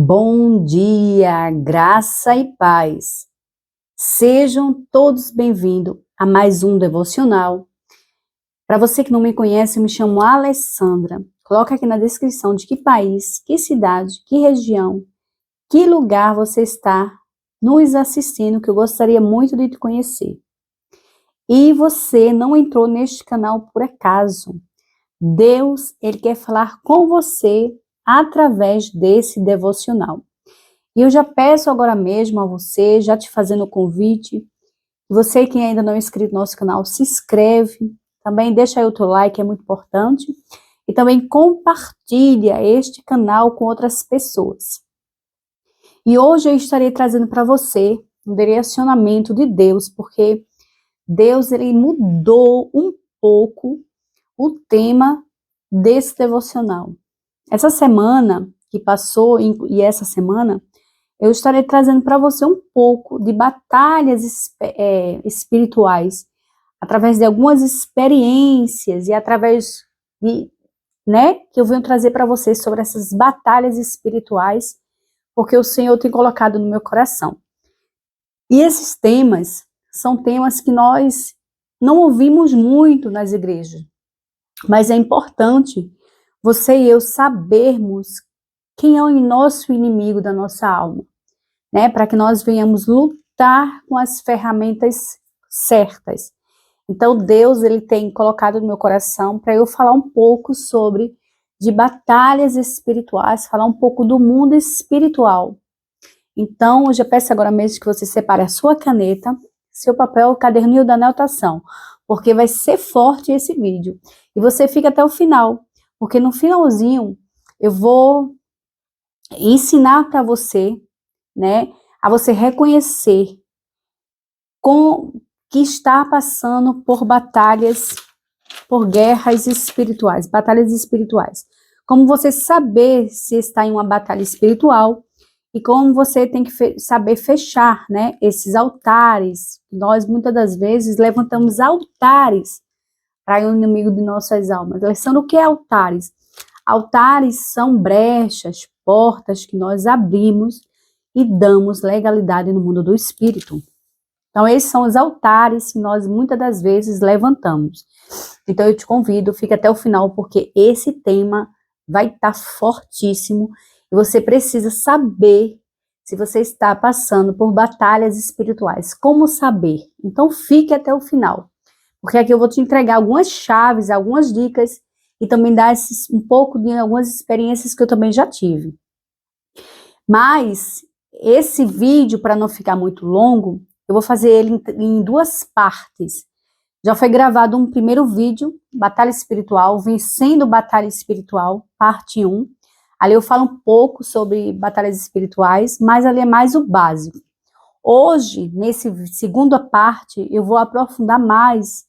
Bom dia, graça e paz. Sejam todos bem-vindos a mais um devocional. Para você que não me conhece, eu me chamo Alessandra. Coloca aqui na descrição de que país, que cidade, que região, que lugar você está nos assistindo, que eu gostaria muito de te conhecer. E você não entrou neste canal por acaso. Deus, Ele quer falar com você através desse devocional. E eu já peço agora mesmo a você, já te fazendo o convite, você que ainda não é inscrito no nosso canal, se inscreve, também deixa aí o teu like, é muito importante, e também compartilha este canal com outras pessoas. E hoje eu estarei trazendo para você um direcionamento de Deus, porque Deus ele mudou um pouco o tema desse devocional. Essa semana que passou e essa semana, eu estarei trazendo para você um pouco de batalhas espirituais, através de algumas experiências e através de, que eu venho trazer para você sobre essas batalhas espirituais, porque o Senhor tem colocado no meu coração. E esses temas são temas que nós não ouvimos muito nas igrejas, mas é importante você e eu sabermos quem é o nosso inimigo da nossa alma, para que nós venhamos lutar com as ferramentas certas. Então Deus ele tem colocado no meu coração para eu falar um pouco sobre de batalhas espirituais, falar um pouco do mundo espiritual. Então eu já peço agora mesmo que você separe a sua caneta, seu papel, o caderninho da anotação, porque vai ser forte esse vídeo. E você fica até o final, porque no finalzinho eu vou ensinar para você, a você reconhecer que está passando por batalhas, por guerras espirituais, batalhas espirituais. Como você saber se está em uma batalha espiritual e como você tem que saber fechar, esses altares. Nós muitas das vezes levantamos altares para o inimigo de nossas almas. São o que é altares? Altares são brechas, portas que nós abrimos e damos legalidade no mundo do espírito. Então, esses são os altares que nós muitas das vezes levantamos. Então, eu te convido, fica até o final, porque esse tema vai estar fortíssimo e você precisa saber se você está passando por batalhas espirituais. Como saber? Então, fique até o final, porque aqui eu vou te entregar algumas chaves, algumas dicas e também dar um pouco de algumas experiências que eu também já tive. Mas esse vídeo, para não ficar muito longo, eu vou fazer ele em duas partes. Já foi gravado um primeiro vídeo, Batalha Espiritual, Vencendo Batalha Espiritual, parte 1. Ali eu falo um pouco sobre batalhas espirituais, mas ali é mais o básico. Hoje, nessa segunda parte, eu vou aprofundar mais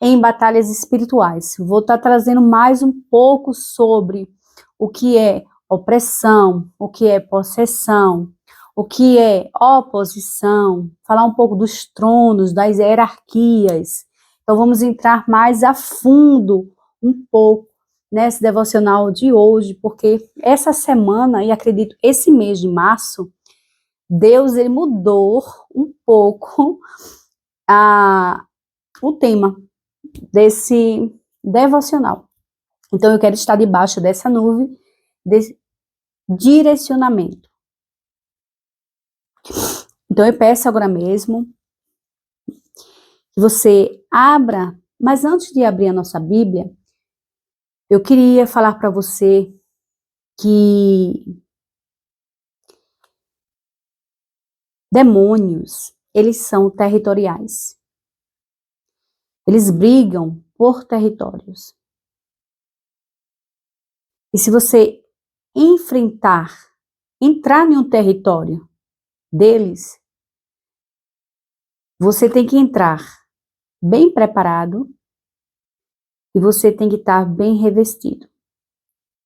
em batalhas espirituais. Vou estar trazendo mais um pouco sobre o que é opressão, o que é possessão, o que é oposição, falar um pouco dos tronos, das hierarquias. Então vamos entrar mais a fundo um pouco nesse devocional de hoje, porque essa semana, e acredito esse mês de março, Deus ele mudou um pouco o tema desse devocional. Então eu quero estar debaixo dessa nuvem, desse direcionamento. Então eu peço agora mesmo que você abra, mas antes de abrir a nossa Bíblia, eu queria falar para você que demônios, eles são territoriais. Eles brigam por territórios. E se você entrar em um território deles, você tem que entrar bem preparado e você tem que estar bem revestido.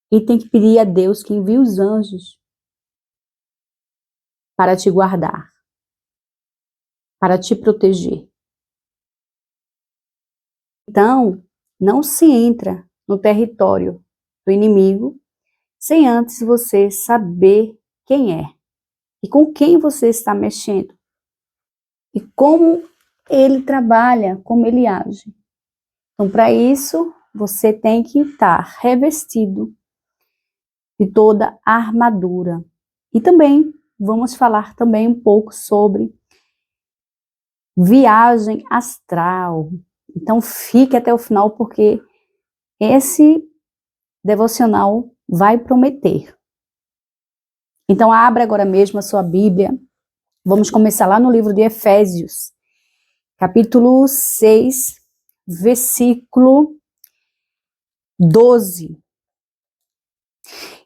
E tem que pedir a Deus que envie os anjos para te guardar, para te proteger. Então, não se entra no território do inimigo sem antes você saber quem é e com quem você está mexendo e como ele trabalha, como ele age. Então, para isso, você tem que estar revestido de toda a armadura. E também vamos falar também um pouco sobre viagem astral. Então, fique até o final, porque esse devocional vai prometer. Então, abra agora mesmo a sua Bíblia. Vamos começar lá no livro de Efésios, capítulo 6, versículo 12.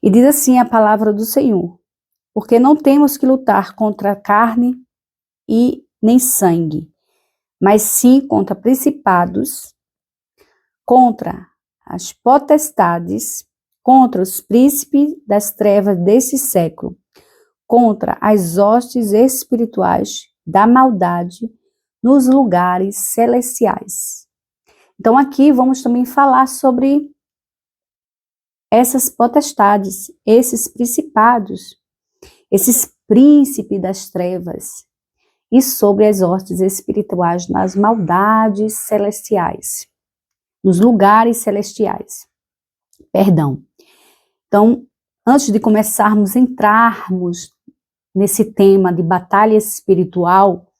E diz assim a palavra do Senhor: porque não temos que lutar contra a carne e nem sangue, mas sim contra principados, contra as potestades, contra os príncipes das trevas desse século, contra as hostes espirituais da maldade nos lugares celestiais. Então aqui vamos também falar sobre essas potestades, esses principados, esses príncipes das trevas, e sobre as hostes espirituais nas maldades celestiais, nos lugares celestiais. Perdão. Então, antes de começarmos a entrarmos nesse tema de batalha espiritual,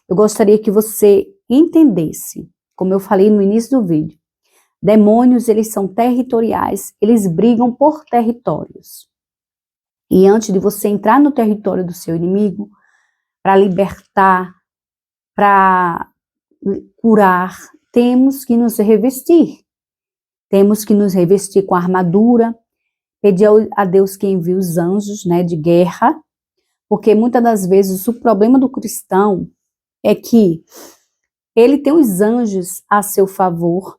eu gostaria que você entendesse, como eu falei no início do vídeo, demônios, eles são territoriais, eles brigam por territórios. E antes de você entrar no território do seu inimigo, para libertar, para curar, temos que nos revestir. Temos que nos revestir com a armadura, pedir a Deus que envie os anjos, de guerra, porque muitas das vezes o problema do cristão é que ele tem os anjos a seu favor,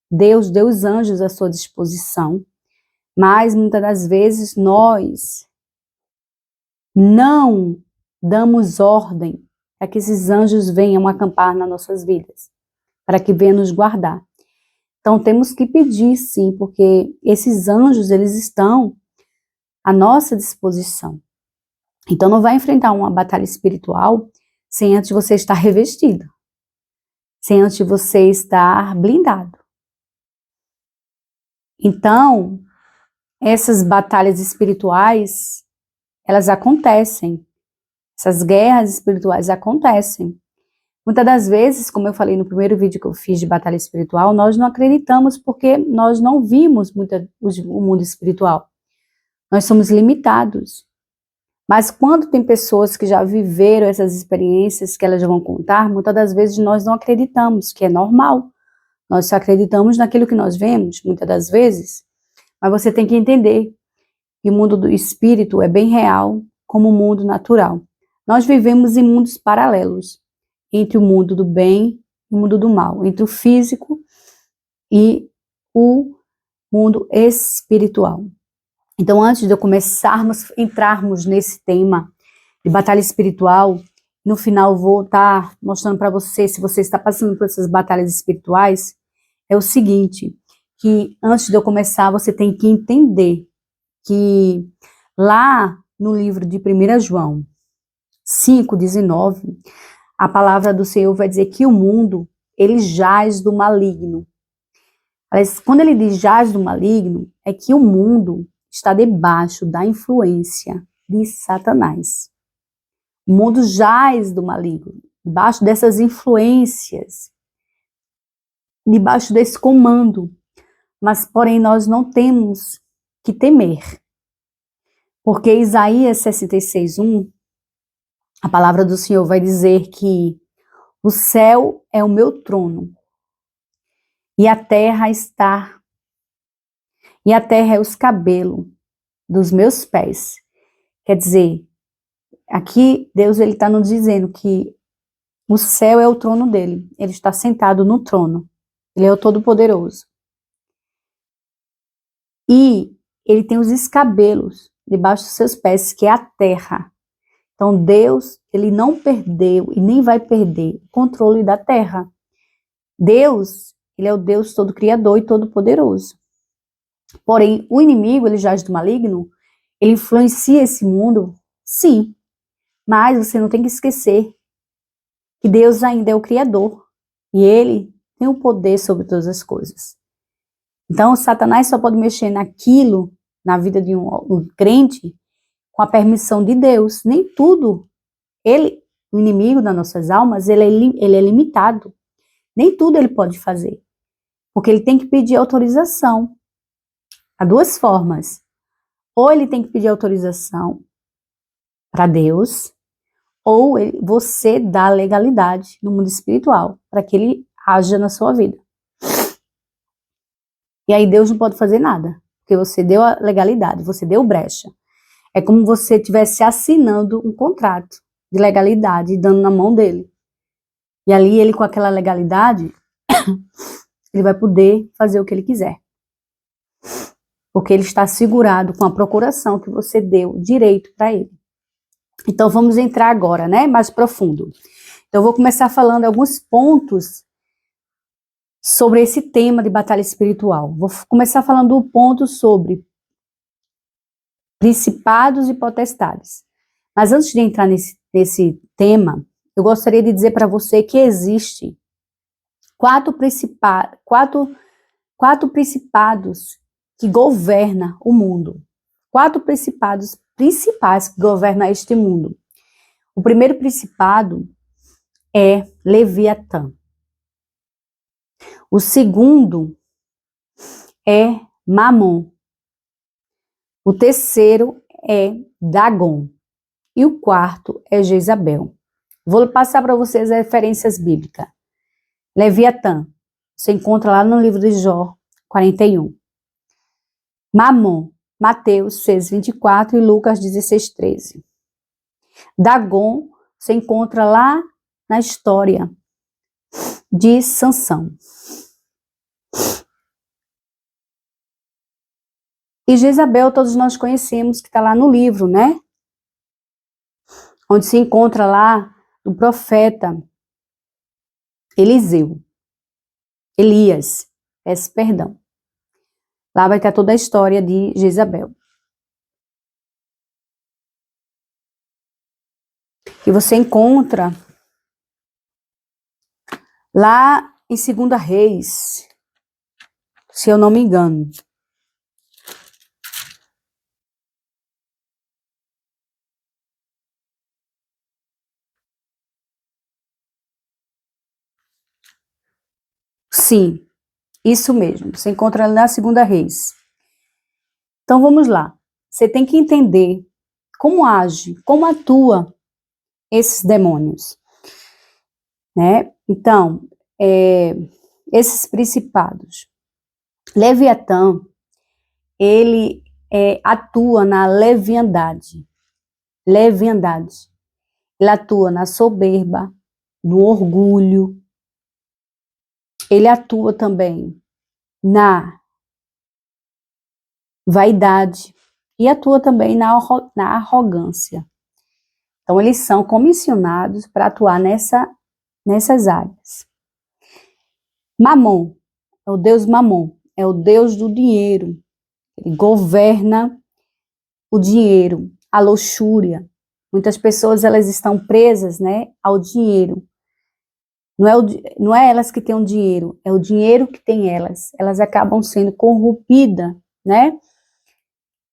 Deus deu os anjos à sua disposição, mas muitas das vezes nós não damos ordem para que esses anjos venham acampar nas nossas vidas, para que venham nos guardar. Então temos que pedir sim, porque esses anjos, eles estão à nossa disposição. Então não vai enfrentar uma batalha espiritual sem antes você estar revestido, sem antes você estar blindado. Então, essas batalhas espirituais, elas acontecem. Essas guerras espirituais acontecem. Muitas das vezes, como eu falei no primeiro vídeo que eu fiz de batalha espiritual, nós não acreditamos porque nós não vimos o mundo espiritual. Nós somos limitados. Mas quando tem pessoas que já viveram essas experiências que elas vão contar, muitas das vezes nós não acreditamos, que é normal. Nós só acreditamos naquilo que nós vemos, muitas das vezes. Mas você tem que entender que o mundo do espírito é bem real, como o mundo natural. Nós vivemos em mundos paralelos, entre o mundo do bem e o mundo do mal, entre o físico e o mundo espiritual. Então, antes de eu entrarmos nesse tema de batalha espiritual, no final vou estar mostrando para você, se você está passando por essas batalhas espirituais, é o seguinte, que antes de eu começar, você tem que entender que lá no livro de 1 João 5,19, a palavra do Senhor vai dizer que o mundo, ele jaz do maligno. Mas quando ele diz jaz do maligno, é que o mundo está debaixo da influência de Satanás. O mundo jaz do maligno, debaixo dessas influências, debaixo desse comando. Mas, porém, nós não temos que temer. Porque Isaías 66:1, a palavra do Senhor vai dizer que o céu é o meu trono e a terra é os cabelos dos meus pés. Quer dizer, aqui Deus está nos dizendo que o céu é o trono dele. Ele está sentado no trono. Ele é o Todo-Poderoso. E ele tem os escabelos debaixo dos seus pés, que é a terra. Então Deus, ele não perdeu e nem vai perder o controle da terra. Deus, ele é o Deus todo criador e todo poderoso. Porém, o inimigo, ele jaz do maligno, Ele influencia esse mundo? Sim. Mas você não tem que esquecer que Deus ainda é o Criador. E Ele tem o poder sobre todas as coisas. Então, Satanás só pode mexer naquilo, na vida de um crente, com a permissão de Deus. Nem tudo. Ele, o inimigo das nossas almas, ele é limitado. Nem tudo ele pode fazer. Porque ele tem que pedir autorização. Há duas formas. Ou ele tem que pedir autorização para Deus, ou você dá legalidade no mundo espiritual para que ele haja na sua vida. E aí Deus não pode fazer nada, porque você deu a legalidade, você deu brecha. É como você estivesse assinando um contrato de legalidade e dando na mão dele. E ali ele, com aquela legalidade, ele vai poder fazer o que ele quiser. Porque ele está segurado com a procuração que você deu direito para ele. Então vamos entrar agora, né, mais profundo. Então eu vou começar falando alguns pontos sobre esse tema de batalha espiritual. Vou começar falando do ponto sobre principados e potestades. Mas antes de entrar nesse tema, eu gostaria de dizer para você que existe quatro principados que governam o mundo. Quatro principados principais que governam este mundo. O primeiro principado é Leviatã. O segundo é Mamon. O terceiro é Dagon. E o quarto é Jezabel. Vou passar para vocês as referências bíblicas. Leviatã, você encontra lá no livro de Jó 41. Mamon, Mateus 6:24 e Lucas 16:13. Dagon, você encontra lá na história de Sansão. E Jezabel, todos nós conhecemos, que está lá no livro, né? Onde se encontra lá o profeta Elias, peço perdão. Lá vai estar toda a história de Jezabel. E você encontra lá em 2 Reis, se eu não me engano. Sim, isso mesmo. Você encontra na 2 Reis. Então vamos lá. Você tem que entender como age, como atua esses demônios, né? Então, esses principados. Leviatã, ele atua na leviandade. Leviandade. Ele atua na soberba, no orgulho. Ele atua também na vaidade e atua também na arrogância. Então, eles são comissionados para atuar nessas áreas. Mamon, é o deus Mamon, é o deus do dinheiro. Ele governa o dinheiro, a luxúria. Muitas pessoas, elas estão presas, né, ao dinheiro. Não é elas que têm o dinheiro, é o dinheiro que tem elas. Elas acabam sendo corrompidas, né,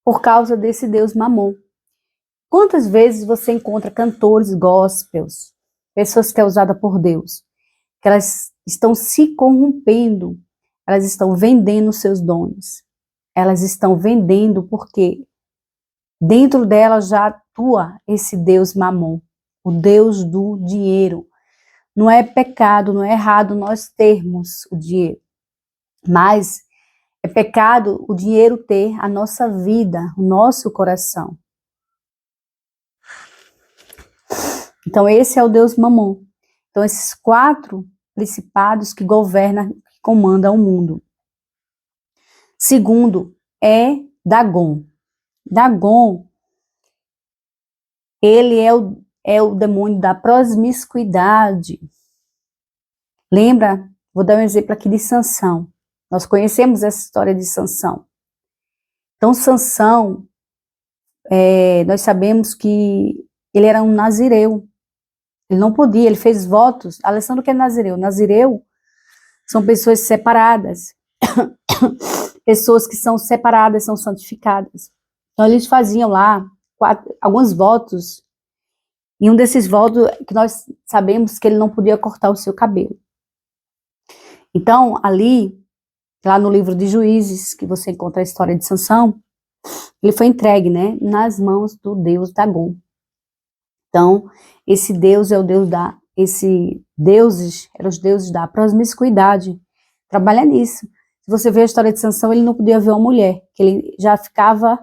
por causa desse deus Mamon. Quantas vezes você encontra cantores gospels, pessoas que é usada por Deus, que elas estão se corrompendo, elas estão vendendo seus dons, elas estão vendendo porque dentro dela já atua esse Deus Mamon, o Deus do dinheiro. Não é pecado, não é errado nós termos o dinheiro, mas é pecado o dinheiro ter a nossa vida, o nosso coração. Então esse é o Deus Mamon. Então esses quatro principados que governam, que comandam o mundo. Segundo é Dagon. Dagon, ele é o demônio da promiscuidade. Lembra? Vou dar um exemplo aqui de Sansão. Nós conhecemos essa história de Sansão. Então Sansão, nós sabemos que ele era um nazireu. Ele não podia, ele fez votos. Alessandro, o que é nazireu? Nazireu são pessoas separadas. Pessoas que são separadas, são santificadas. Então, eles faziam lá alguns votos. E um desses votos que nós sabemos que ele não podia cortar o seu cabelo. Então, ali, lá no livro de Juízes, que você encontra a história de Sansão, ele foi entregue, né, nas mãos do deus Dagom. Então, esse deus é o deus eram os deuses da promiscuidade. Trabalha nisso. Se você vê a história de Sansão, ele não podia ver uma mulher, que ele já ficava,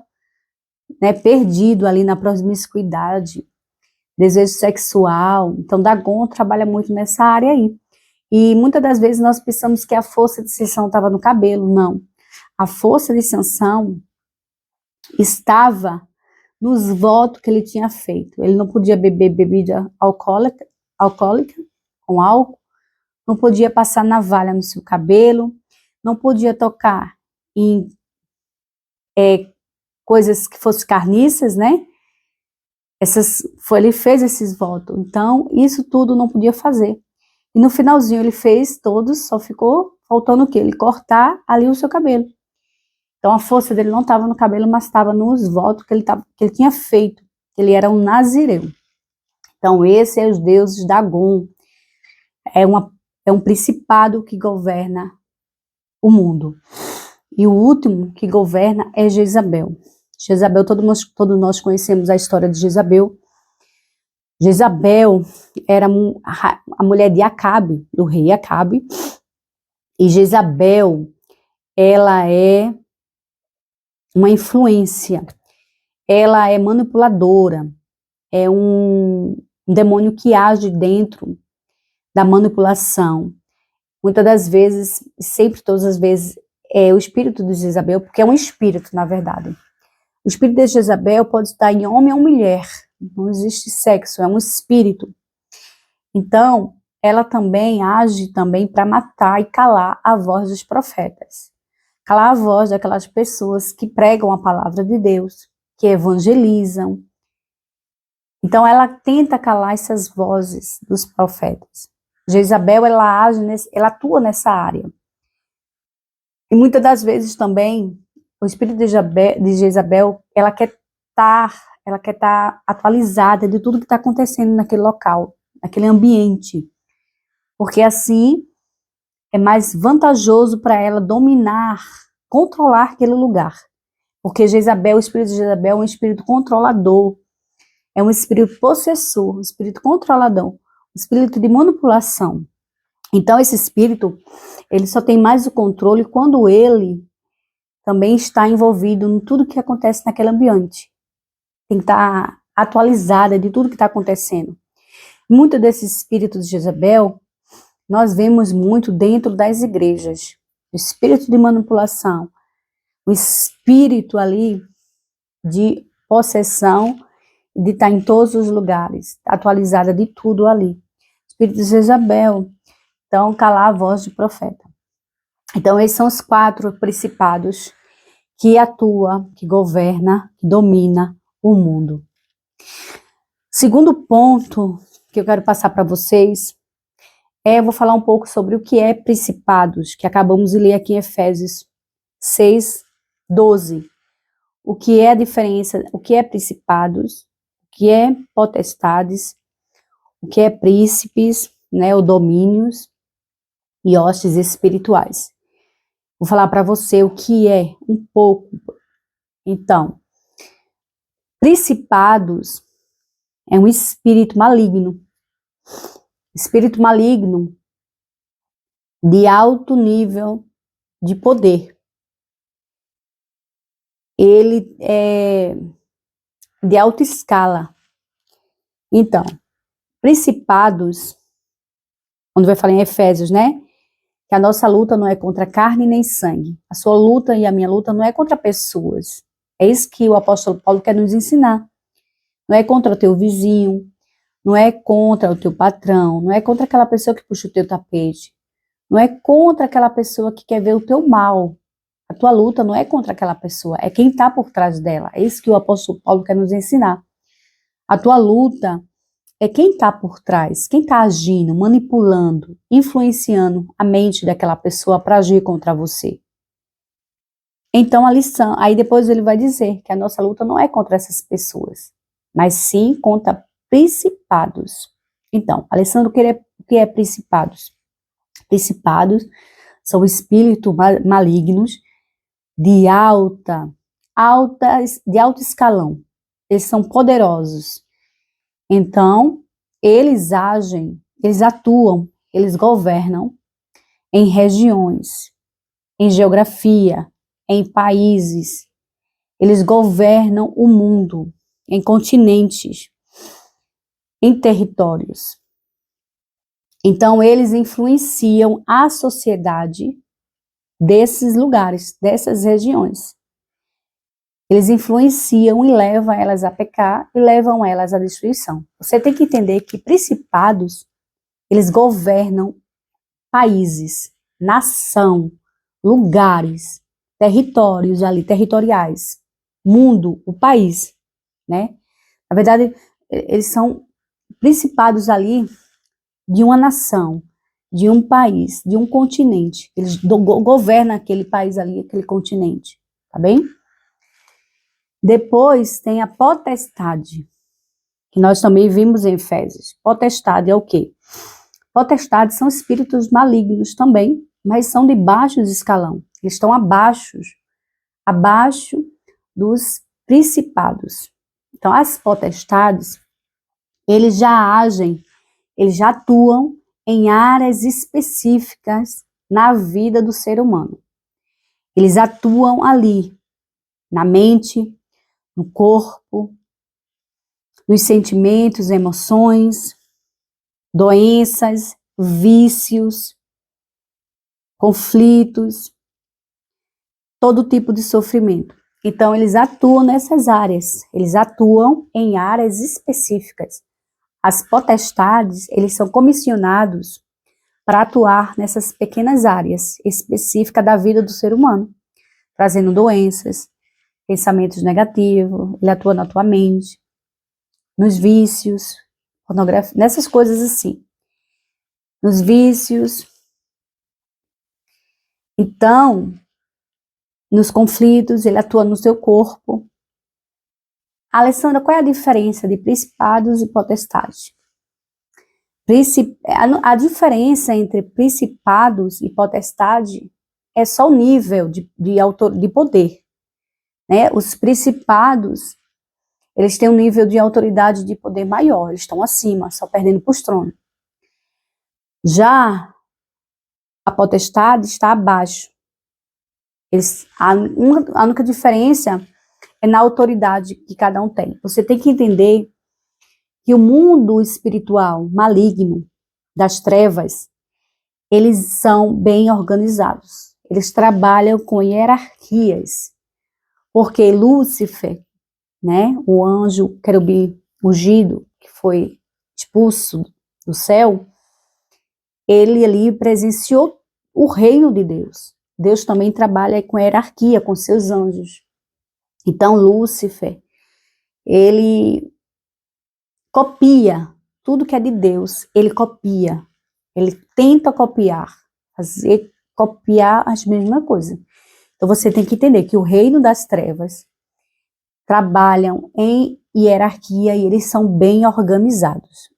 né, perdido ali na promiscuidade, desejo sexual. Então, Dagom trabalha muito nessa área aí. E muitas das vezes nós pensamos que a força de Sansão estava no cabelo. Não. A força de Sansão estava nos votos que ele tinha feito. Ele não podia beber bebida alcoólica com álcool, não podia passar navalha no seu cabelo, não podia tocar em coisas que fossem carniças, né? Ele fez esses votos. Então, isso tudo não podia fazer. E no finalzinho ele fez todos, só ficou faltando o quê? Ele cortar ali o seu cabelo. Então a força dele não estava no cabelo, mas estava nos votos que ele tinha feito. Ele era um nazireu. Então esse é os deuses Dagom. É um principado que governa o mundo. E o último que governa é Jezabel. Jezabel, todos nós conhecemos a história de Jezabel. Jezabel era a mulher de Acabe, do rei Acabe. E Jezabel, ela é uma influência, ela é manipuladora, é um demônio que age dentro da manipulação. Muitas das vezes, sempre todas as vezes, é o espírito de Jezabel, porque é um espírito, na verdade. O espírito de Jezabel pode estar em homem ou mulher, não existe sexo, é um espírito. Então, ela também age também para matar e calar a voz dos profetas. Calar a voz daquelas pessoas que pregam a palavra de Deus, que evangelizam. Então, ela tenta calar essas vozes dos profetas. Jezabel, ela atua nessa área. E muitas das vezes também, o espírito de Jezabel, ela quer estar atualizada de tudo que está acontecendo naquele local, naquele ambiente. Porque assim é mais vantajoso para ela dominar, controlar aquele lugar. Porque Jezabel, o espírito de Jezabel é um espírito controlador, é um espírito possessor, um espírito controlador, um espírito de manipulação. Então esse espírito, ele só tem mais o controle quando ele também está envolvido em tudo que acontece naquele ambiente. Tem que estar atualizada de tudo que está acontecendo. Muito desses espíritos de Jezabel, nós vemos muito dentro das igrejas. O espírito de manipulação, o espírito ali de possessão, de estar em todos os lugares, atualizada de tudo ali. O espírito de Jezabel, então calar a voz do profeta. Então esses são os 4 principados que atua, que governa, que domina o mundo. Segundo ponto que eu quero passar para vocês, eu vou falar um pouco sobre o que é principados, que acabamos de ler aqui em Efésios 6:12. O que é a diferença, o que é principados, o que é potestades, o que é príncipes, né, ou domínios e hostes espirituais. Vou falar para você o que é um pouco. Então, principados é um espírito maligno. Espírito maligno de alto nível de poder. Ele é de alta escala. Então, principados, quando vai falar em Efésios, né? Que a nossa luta não é contra carne nem sangue. A sua luta e a minha luta não é contra pessoas. É isso que o apóstolo Paulo quer nos ensinar. Não é contra o teu vizinho, não é contra o teu patrão, não é contra aquela pessoa que puxa o teu tapete, não é contra aquela pessoa que quer ver o teu mal, A tua luta não é contra aquela pessoa, é quem está por trás dela. É isso que o apóstolo Paulo quer nos ensinar. A tua luta é quem está por trás, quem está agindo, manipulando, influenciando a mente daquela pessoa para agir contra você. Então a lição, aí depois ele vai dizer que a nossa luta não é contra essas pessoas, mas sim contra principados. Então, Alessandro, o que é principados? Principados são espíritos malignos de alto escalão. Eles são poderosos. Então, eles agem, eles atuam, eles governam em regiões, em geografia, em países. Eles governam o mundo, em continentes, em territórios. Então, eles influenciam a sociedade desses lugares, dessas regiões. Eles influenciam e levam elas a pecar e levam elas à destruição. Você tem que entender que principados, eles governam países, nação, lugares, territórios ali, territoriais, mundo, o país, né? Na verdade, eles são principados ali de uma nação, de um país, de um continente. Eles governam aquele país ali, aquele continente, tá bem? Depois tem a potestade, que nós também vimos em Efésios. Potestade é o quê? Potestade são espíritos malignos também, mas são de baixo escalão. Eles estão abaixo dos principados. Então, as potestades, eles já agem, eles já atuam em áreas específicas na vida do ser humano. Eles atuam ali, na mente, no corpo, nos sentimentos, emoções, doenças, vícios, conflitos, todo tipo de sofrimento. Então, eles atuam nessas áreas, eles atuam em áreas específicas. As potestades, eles são comissionados para atuar nessas pequenas áreas específicas da vida do ser humano, trazendo doenças, pensamentos negativos, ele atua na tua mente, nos vícios, pornografia, nessas coisas assim. Nos vícios. Então, nos conflitos, ele atua no seu corpo. Alessandra, qual é a diferença de principados e potestades? A diferença entre principados e potestade é só o nível de poder. Né? Os principados, eles têm um nível de autoridade de poder maior, eles estão acima, só perdendo para os tronos. Já a potestade está abaixo. A única diferença é na autoridade que cada um tem. Você tem que entender que o mundo espiritual maligno das trevas, eles são bem organizados. Eles trabalham com hierarquias. Porque Lúcifer, né, o anjo querubim ungido, que foi expulso do céu, ele ali presenciou o reino de Deus. Deus também trabalha com hierarquia, com seus anjos. Então, Lúcifer, ele copia tudo que é de Deus, ele copia, ele tenta copiar as mesmas coisas. Então, você tem que entender que o reino das trevas trabalham em hierarquia e eles são bem organizados.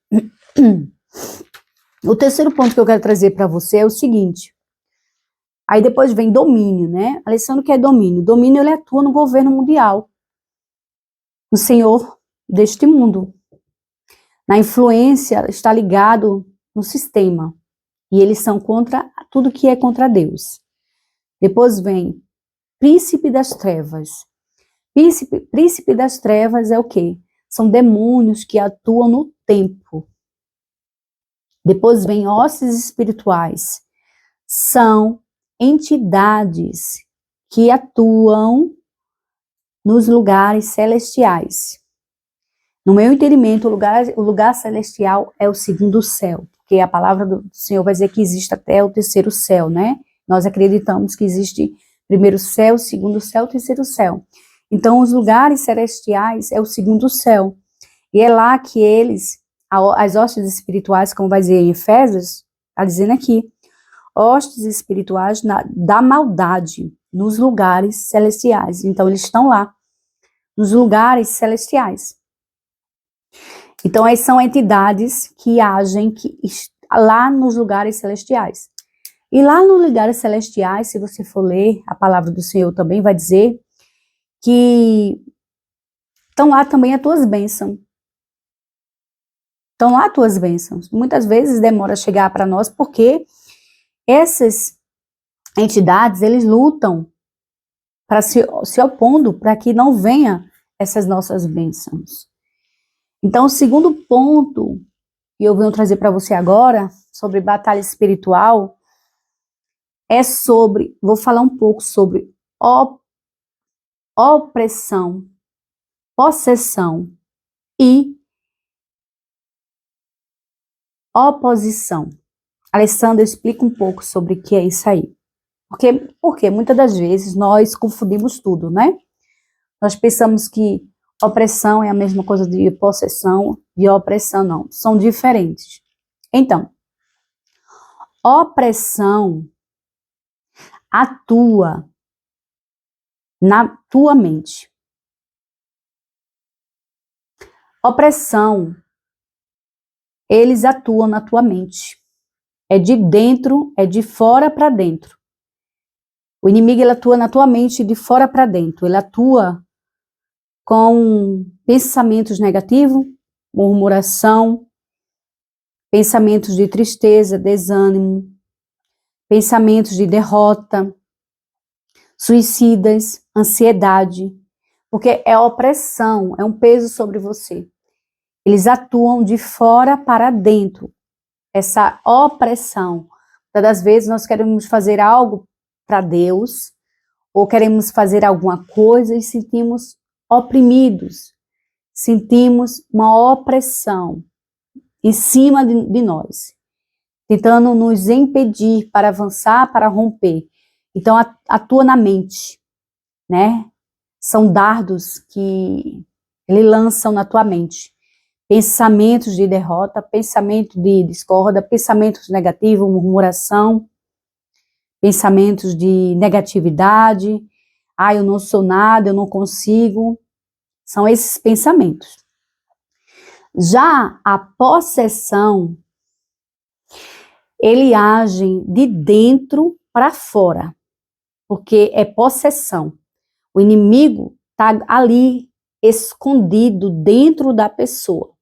O terceiro ponto que eu quero trazer para você é o seguinte. Aí depois vem domínio, né? Alessandro, o que é domínio? Domínio, ele atua no governo mundial, no senhor deste mundo. Na influência, está ligado no sistema. E eles são contra tudo que é contra Deus. Depois vem príncipe das trevas. Príncipe das trevas é o quê? São demônios que atuam no tempo. Depois vem hostes espirituais. São entidades que atuam nos lugares celestiais. No meu entendimento, o lugar celestial é o segundo céu, porque a palavra do Senhor vai dizer que existe até o terceiro céu, né? Nós acreditamos que existe Primeiro céu, segundo céu, terceiro céu. Então, os lugares celestiais é o segundo céu. E é lá que eles, as hostes espirituais, como vai dizer em Efésios, está dizendo aqui, hostes espirituais da maldade nos lugares celestiais. Então, eles estão lá, nos lugares celestiais. Então, essas são entidades que agem lá nos lugares celestiais. E lá nos lugares celestiais, se você for ler, a palavra do Senhor também vai dizer que estão lá também as tuas bênçãos. Estão lá as tuas bênçãos. Muitas vezes demora a chegar para nós porque essas entidades, eles lutam para se opondo para que não venha essas nossas bênçãos. Então, o segundo ponto que eu venho trazer para você agora, sobre batalha espiritual, vou falar um pouco sobre opressão, possessão e oposição. Alessandra, explica um pouco sobre o que é isso aí. Porque muitas das vezes nós confundimos tudo, né? Nós pensamos que opressão é a mesma coisa de possessão e opressão não, são diferentes. Então, opressão atua na tua mente. Opressão, eles atuam na tua mente. É de dentro, é de fora para dentro. O inimigo, ele atua na tua mente de fora para dentro. Ele atua com pensamentos negativos, murmuração, pensamentos de tristeza, desânimo, pensamentos de derrota, suicidas, ansiedade, porque é opressão, é um peso sobre você. Eles atuam de fora para dentro, essa opressão. Muitas das vezes nós queremos fazer algo para Deus, ou queremos fazer alguma coisa e sentimos oprimidos, sentimos uma opressão em cima de nós, tentando nos impedir para avançar, para romper. Então, atua na mente, né? São dardos que ele lançam na tua mente. Pensamentos de derrota, pensamento de discórdia, pensamentos negativos, murmuração, pensamentos de negatividade. Ah, eu não sou nada, eu não consigo. São esses pensamentos. Já a possessão, ele age de dentro para fora, porque é possessão. O inimigo está ali escondido dentro da pessoa,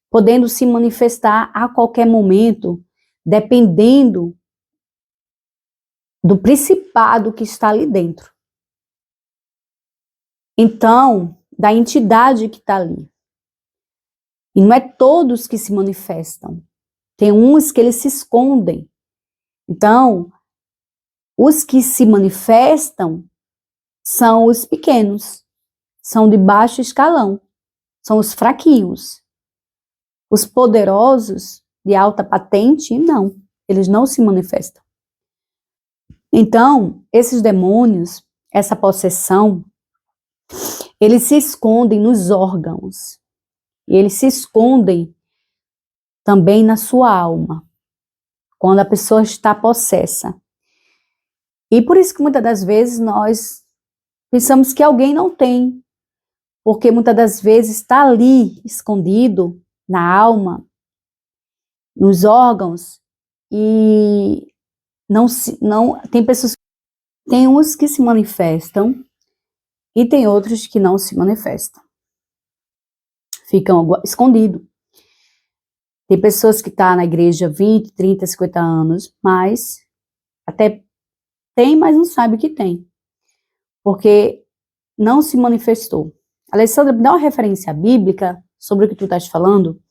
podendo se manifestar a qualquer momento, dependendo do principado que está ali dentro. Então, da entidade que está ali. E não é todos que se manifestam. Tem uns que eles se escondem. Então, os que se manifestam são os pequenos, são de baixo escalão, são os fraquinhos. Os poderosos, de alta patente, não, eles não se manifestam. Então, esses demônios, essa possessão, eles se escondem nos órgãos, e eles se escondem também na sua alma, quando a pessoa está possessa. E por isso que muitas das vezes nós pensamos que alguém não tem, porque muitas das vezes está ali, escondido, na alma, nos órgãos, e não tem pessoas, tem uns que se manifestam, e tem outros que não se manifestam. Ficam escondidos. Tem pessoas que estão na igreja 20, 30, 50 anos, mas até tem, mas não sabe o que tem. Porque não se manifestou. Alessandra, dá uma referência bíblica sobre o que tu estás falando.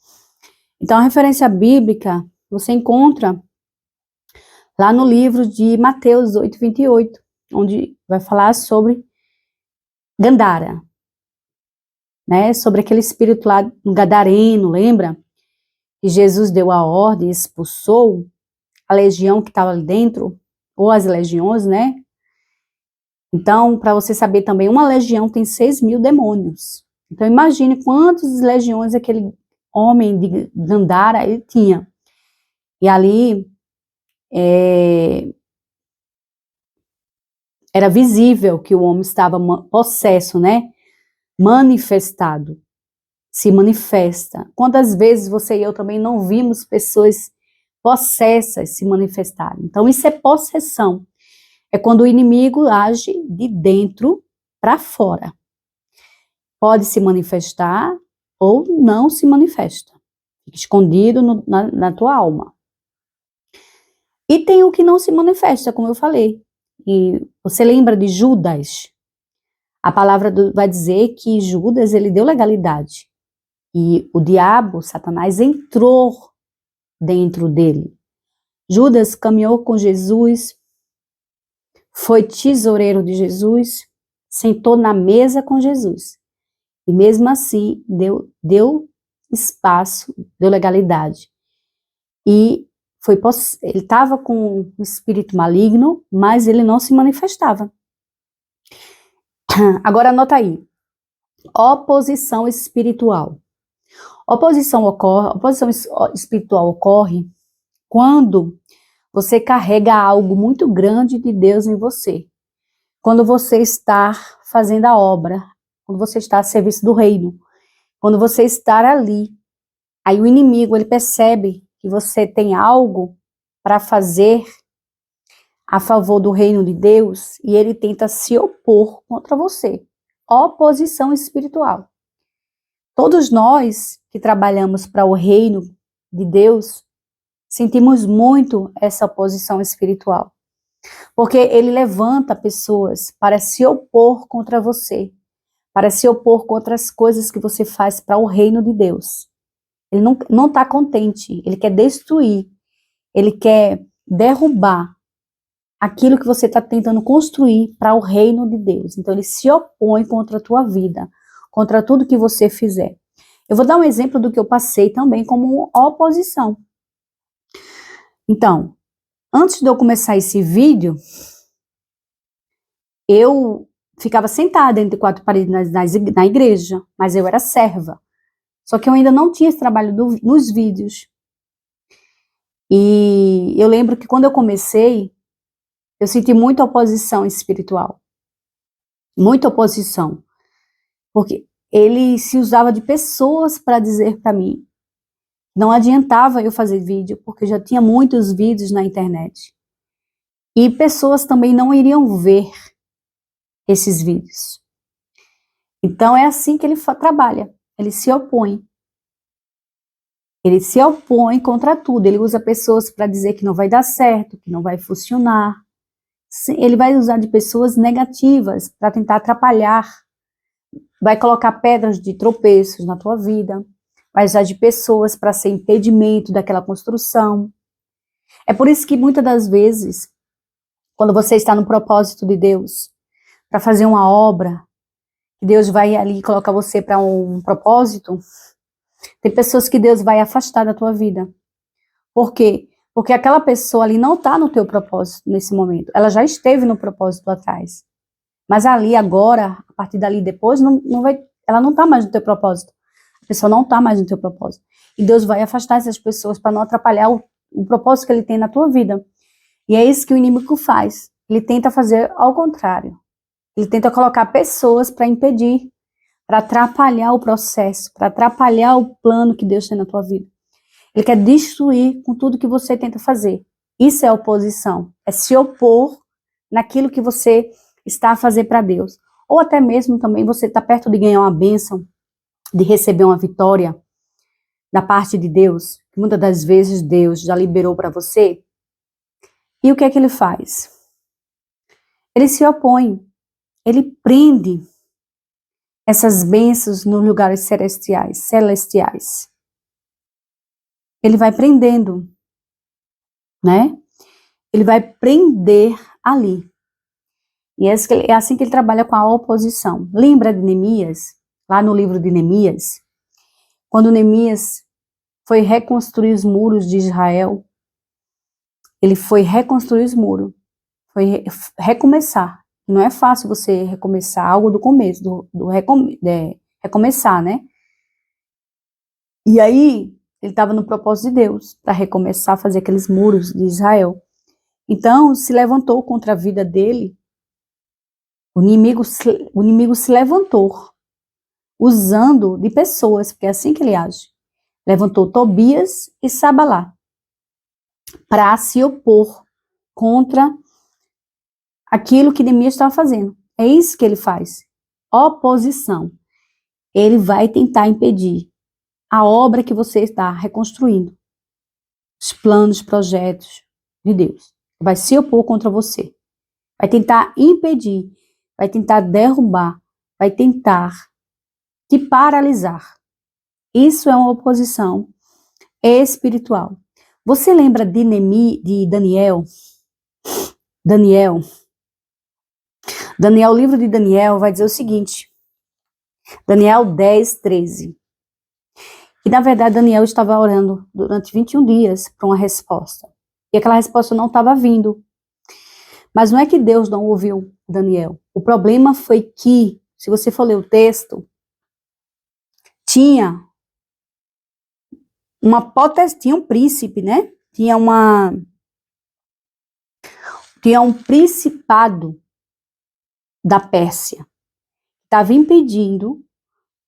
Então, a referência bíblica você encontra lá no livro de Mateus 8, 28, onde vai falar sobre Gandara, né? Sobre aquele espírito lá no Gadareno, lembra? Que Jesus deu a ordem, expulsou a legião que estava ali dentro, ou as legiões, né? Então, para você saber também, uma legião tem 6.000 demônios. Então, imagine quantas legiões aquele homem de Gandhara ele tinha. E ali era visível que o homem estava possesso, né? Manifestado. Se manifesta. Quantas vezes você e eu também não vimos pessoas possessas se manifestarem? Então, isso é possessão. É quando o inimigo age de dentro para fora. Pode se manifestar ou não se manifesta. Fica escondido na tua alma. E tem o que não se manifesta, como eu falei. E você lembra de Judas? A palavra vai dizer que Judas, ele deu legalidade. E o diabo, Satanás, entrou dentro dele. Judas caminhou com Jesus, foi tesoureiro de Jesus, sentou na mesa com Jesus. E mesmo assim, deu espaço, deu legalidade. E ele estava com um espírito maligno, mas ele não se manifestava. Agora anota aí. Oposição espiritual. Oposição espiritual ocorre quando você carrega algo muito grande de Deus em você. Quando você está fazendo a obra, quando você está a serviço do reino, quando você está ali, aí o inimigo, ele percebe que você tem algo para fazer a favor do reino de Deus e ele tenta se opor contra você. Oposição espiritual. Todos nós que trabalhamos para o reino de Deus, sentimos muito essa oposição espiritual. Porque ele levanta pessoas para se opor contra você, para se opor contra as coisas que você faz para o reino de Deus. Ele não está contente, ele quer destruir, ele quer derrubar aquilo que você está tentando construir para o reino de Deus. Então ele se opõe contra a tua vida, contra tudo que você fizer. Eu vou dar um exemplo do que eu passei também como oposição. Então, antes de eu começar esse vídeo, eu ficava sentada entre quatro paredes na igreja, mas eu era serva. Só que eu ainda não tinha esse trabalho nos vídeos. E eu lembro que quando eu comecei, eu senti muita oposição espiritual. Muita oposição. Porque ele se usava de pessoas para dizer para mim. Não adiantava eu fazer vídeo, porque já tinha muitos vídeos na internet. E pessoas também não iriam ver esses vídeos. Então é assim que ele trabalha. Ele se opõe. Ele se opõe contra tudo. Ele usa pessoas para dizer que não vai dar certo, que não vai funcionar. Ele vai usar de pessoas negativas para tentar atrapalhar. Vai colocar pedras de tropeços na tua vida. Vai usar de pessoas para ser impedimento daquela construção. É por isso que muitas das vezes, quando você está no propósito de Deus, para fazer uma obra, que Deus vai ali colocar você para um propósito, tem pessoas que Deus vai afastar da tua vida. Por quê? Porque aquela pessoa ali não está no teu propósito nesse momento. Ela já esteve no propósito atrás. Mas ali agora, a partir dali depois, ela não está mais no teu propósito. A pessoa não está mais no teu propósito. E Deus vai afastar essas pessoas para não atrapalhar o propósito que ele tem na tua vida. E é isso que o inimigo faz. Ele tenta fazer ao contrário. Ele tenta colocar pessoas para impedir, para atrapalhar o processo, para atrapalhar o plano que Deus tem na tua vida. Ele quer destruir com tudo que você tenta fazer. Isso é oposição. É se opor naquilo que você está a fazer para Deus. Ou até mesmo também você está perto de ganhar uma bênção, de receber uma vitória da parte de Deus, que muitas das vezes Deus já liberou para você. E o que é que ele faz? Ele se opõe. Ele prende essas bênçãos nos lugares celestiais. Ele vai prendendo, né? Ele vai prender ali. E é assim que ele trabalha com a oposição. Lembra de Neemias? Lá no livro de Neemias, quando Neemias foi reconstruir os muros de Israel, ele foi reconstruir os muros, foi recomeçar. E não é fácil você recomeçar algo do começo, recomeçar, né? E aí, ele estava no propósito de Deus, para recomeçar a fazer aqueles muros de Israel. Então, se levantou contra a vida dele, o inimigo se levantou, usando de pessoas, porque é assim que ele age. Levantou Tobias e Sabalá, para se opor contra aquilo que Neemias estava fazendo. É isso que ele faz. Oposição. Ele vai tentar impedir a obra que você está reconstruindo. Os planos, projetos de Deus. Vai se opor contra você. Vai tentar impedir. Vai tentar derrubar. Vai tentar te paralisar. Isso é uma oposição espiritual. Você lembra de Daniel? O livro de Daniel vai dizer o seguinte. Daniel 10, 13. E na verdade Daniel estava orando durante 21 dias para uma resposta. E aquela resposta não estava vindo. Mas não é que Deus não ouviu Daniel. O problema foi que, se você for ler o texto, tinha um príncipe, né? Tinha um principado da Pérsia. Estava impedindo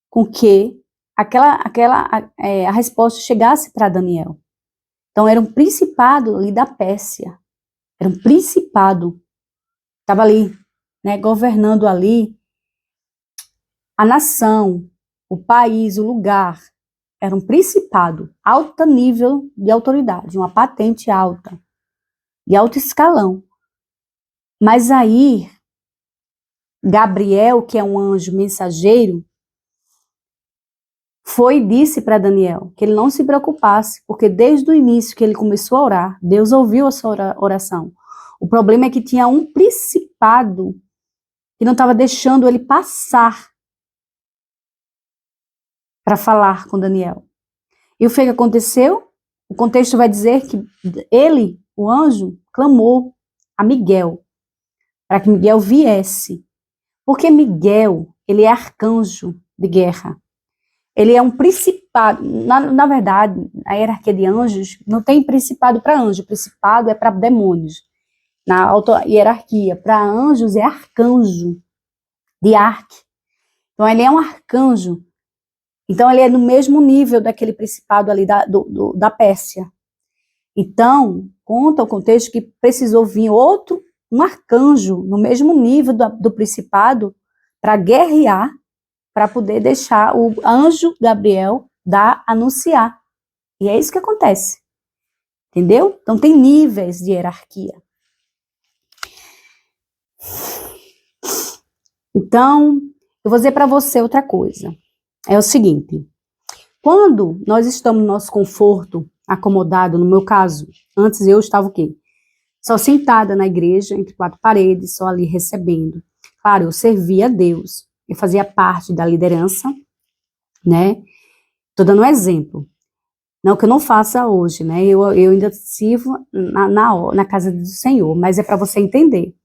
com que a resposta chegasse para Daniel. Então era um principado ali da Pérsia. Era um principado. Estava ali, né, governando ali a nação, o país, o lugar. Era um principado, alto nível de autoridade, uma patente alta, de alto escalão. Mas aí, Gabriel, que é um anjo mensageiro, foi e disse para Daniel que ele não se preocupasse, porque desde o início que ele começou a orar, Deus ouviu a sua oração. O problema é que tinha um principado que não estava deixando ele passar para falar com Daniel. E o que aconteceu? O contexto vai dizer que ele, o anjo, clamou a Miguel, para que Miguel viesse. Porque Miguel, ele é arcanjo de guerra. Ele é um principado. Na verdade, a hierarquia de anjos não tem principado para anjo. Principado é para demônios. Na hierarquia, para anjos é arcanjo de arque. Então, ele é um arcanjo. Então, ele é no mesmo nível daquele principado ali da Pérsia. Então, conta o contexto que precisou vir um arcanjo, no mesmo nível do principado, para guerrear, para poder deixar o anjo Gabriel anunciar. E é isso que acontece. Entendeu? Então, tem níveis de hierarquia. Então, eu vou dizer para você outra coisa. É o seguinte. Quando nós estamos no nosso conforto, acomodado, no meu caso, antes eu estava o quê? Só sentada na igreja, entre quatro paredes, só ali recebendo. Claro, eu servia a Deus. Eu fazia parte da liderança, né? Estou dando um exemplo. Não que eu não faça hoje, né? Eu ainda sirvo na casa do Senhor, mas é para você entender.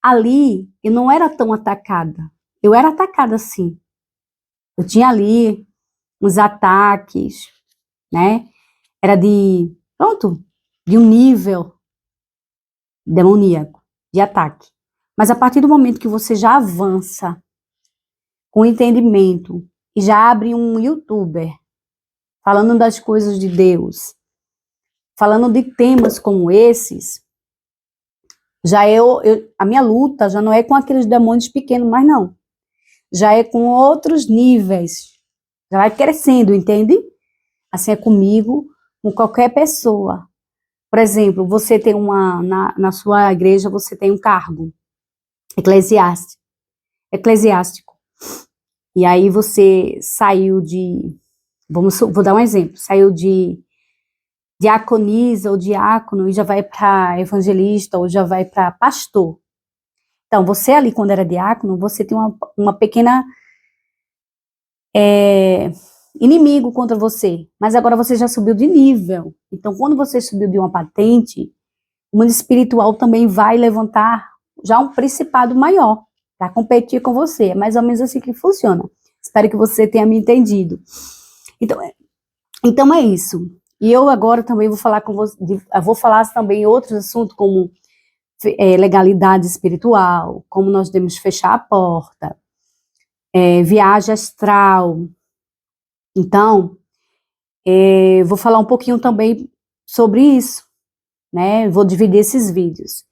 Ali, eu não era tão atacada. Eu era atacada, sim. Eu tinha ali uns ataques, né? Era de um nível demoníaco, de ataque. Mas a partir do momento que você já avança com entendimento e já abre um YouTuber falando das coisas de Deus, falando de temas como esses, a minha luta já não é com aqueles demônios pequenos, mas não. Já é com outros níveis. Já vai crescendo, entende? Assim é comigo, com qualquer pessoa. Por exemplo, você tem na sua igreja, você tem um cargo eclesiástico. E aí você saiu vou dar um exemplo, saiu de diaconisa ou diácono e já vai para evangelista ou já vai para pastor. Então, você ali, quando era diácono, você tem uma pequena inimigo contra você, mas agora você já subiu de nível. Então, quando você subiu de uma patente, o mundo espiritual também vai levantar já um principado maior para competir com você. É mais ou menos assim que funciona. Espero que você tenha me entendido. Então é isso. E eu agora também vou falar com você, vou falar também outros assuntos como legalidade espiritual, como nós devemos fechar a porta, viagem astral. Então, vou falar um pouquinho também sobre isso, né? Vou dividir esses vídeos.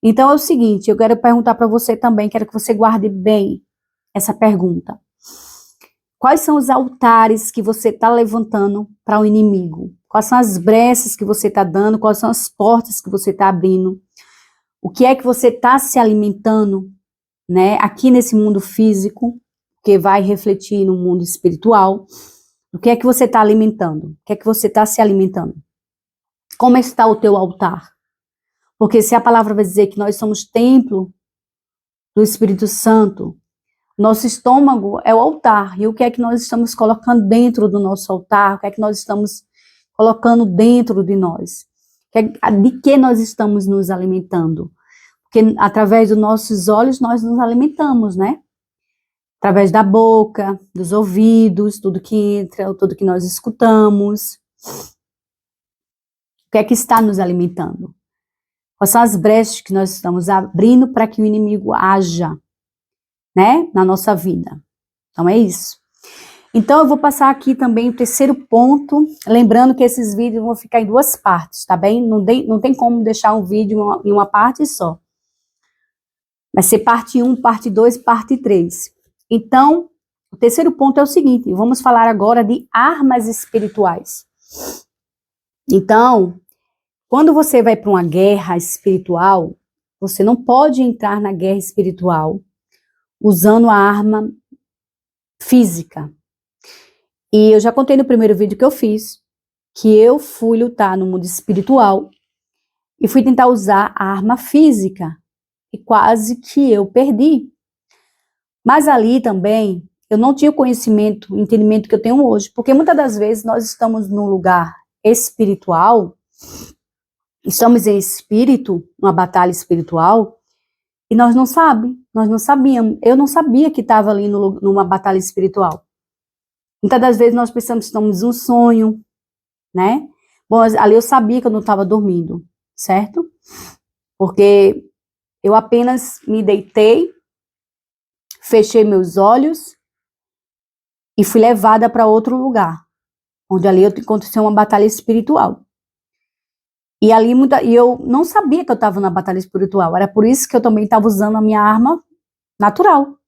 Então é o seguinte, eu quero perguntar para você também, quero que você guarde bem essa pergunta. Quais são os altares que você está levantando para o inimigo? Quais são as brechas que você está dando? Quais são as portas que você está abrindo? O que é que você está se alimentando, né? Aqui nesse mundo físico, que vai refletir no mundo espiritual. O que é que você está alimentando? O que é que você está se alimentando? Como está o teu altar? Porque se a palavra vai dizer que nós somos templo do Espírito Santo, nosso estômago é o altar. E o que é que nós estamos colocando dentro do nosso altar? O que é que nós estamos colocando dentro de nós? De que nós estamos nos alimentando? Porque através dos nossos olhos nós nos alimentamos, né? Através da boca, dos ouvidos, tudo que entra, tudo que nós escutamos. O que é que está nos alimentando? Quais são as brechas que nós estamos abrindo para que o inimigo haja, né, na nossa vida? Então é isso. Então eu vou passar aqui também o terceiro ponto, lembrando que esses vídeos vão ficar em duas partes, tá bem? Não tem como deixar um vídeo em uma parte só. Vai ser parte 1, parte 2, parte 3. Então, o terceiro ponto é o seguinte, vamos falar agora de armas espirituais. Então, quando você vai para uma guerra espiritual, você não pode entrar na guerra espiritual usando a arma física. E eu já contei no primeiro vídeo que eu fiz, que eu fui lutar no mundo espiritual e fui tentar usar a arma física e quase que eu perdi. Mas ali também eu não tinha o conhecimento, o entendimento que eu tenho hoje, porque muitas das vezes nós estamos num lugar espiritual, estamos em espírito, numa batalha espiritual, e nós não sabíamos, eu não sabia que estava ali numa batalha espiritual. Muitas das vezes nós pensamos que estamos em um sonho, né? Bom, ali eu sabia que eu não estava dormindo, certo? Porque eu apenas me deitei, fechei meus olhos e fui levada para outro lugar, onde ali aconteceu uma batalha espiritual. E ali e eu não sabia que eu estava na batalha espiritual, era por isso que eu também estava usando a minha arma natural.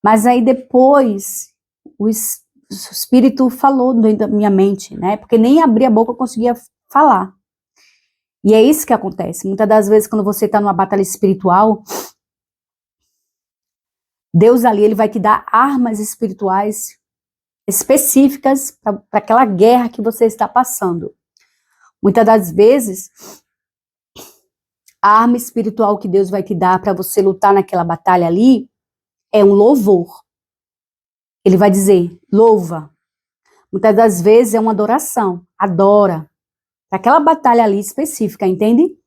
Mas aí depois o espírito falou dentro da minha mente, né? Porque nem abrir a boca eu conseguia falar. E é isso que acontece. Muitas das vezes quando você está numa batalha espiritual, Deus ali, ele vai te dar armas espirituais específicas para aquela guerra que você está passando. Muitas das vezes, a arma espiritual que Deus vai te dar para você lutar naquela batalha ali é um louvor. Ele vai dizer, louva. Muitas das vezes é uma adoração, adora. Aquela batalha ali específica, entende?